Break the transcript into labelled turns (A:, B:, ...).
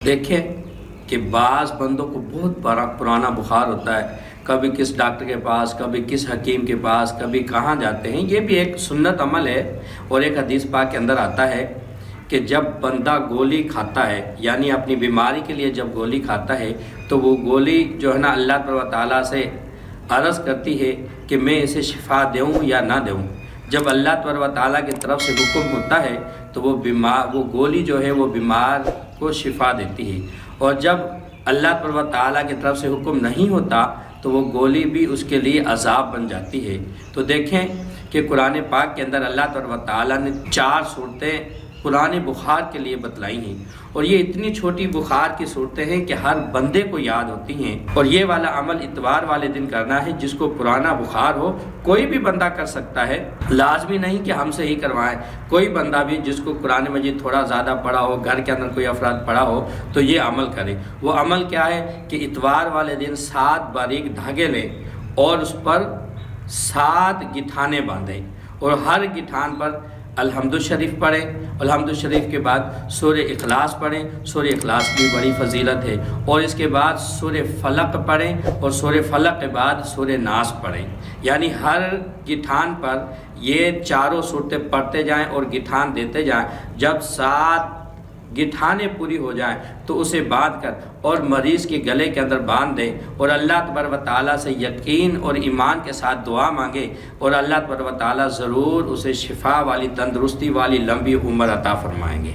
A: देखें कि बाज़ बंदों को बहुत बड़ा पुराना बुखार होता है, कभी किस डॉक्टर के पास, कभी किस हकीम के पास, कभी कहाँ जाते हैं। ये भी एक सुन्नत अमल है और एक हदीस पाक के अंदर आता है कि जब बंदा गोली खाता है, यानी अपनी बीमारी के लिए जब गोली खाता है, तो वो गोली जो है ना अल्लाह ताला से अर्ज़ करती है कि मैं इसे शिफा दूँ या ना दूँ। जब अल्लाह ताला की तरफ से हुक्म होता है तो वो गोली जो है वो बीमार को शिफा देती है, और जब अल्लाह ताला की तरफ से हुक्म नहीं होता तो वो गोली भी उसके लिए अज़ाब बन जाती है। तो देखें कि कुरान पाक के अंदर अल्लाह ताला ने 4 सूरतें पुराने बुखार के लिए बतलाई हैं, और ये इतनी छोटी बुखार की सूरतें हैं कि हर बंदे को याद होती हैं। और ये वाला अमल इतवार वाले दिन करना है। जिसको पुराना बुखार हो कोई भी बंदा कर सकता है, लाजमी नहीं कि हमसे ही करवाएं। कोई बंदा भी जिसको कुरान मजीद थोड़ा ज़्यादा पढ़ा हो, घर के अंदर कोई अफराद पढ़ा हो, तो ये अमल करे। वो अमल क्या है कि इतवार वाले दिन 7 बारीक धागे लें और उस पर 7 गिठाने बांधें, और हर गिठान पर अल्हम्दु शरीफ पढ़ें। अल्हम्दु शरीफ के बाद सूरह इखलास पढ़ें। सूरह इखलास की बड़ी फजीलत है। और इसके बाद सूरह फलक पढ़ें, और सूरह फलक के बाद सूरह नास पढ़ें। यानी हर गिठान पर ये चारों सूरतें पढ़ते जाएं और गिठान देते जाएं। जब 7 गिठाने पूरी हो जाएं तो उसे बांध कर और मरीज़ के गले के अंदर बांध दें, और अल्लाह तबारक व तआला से यकीन और ईमान के साथ दुआ मांगे, और अल्लाह तबारक व तआला ज़रूर उसे शिफा वाली, तंदुरुस्ती वाली लंबी उम्र अता फरमाएंगे।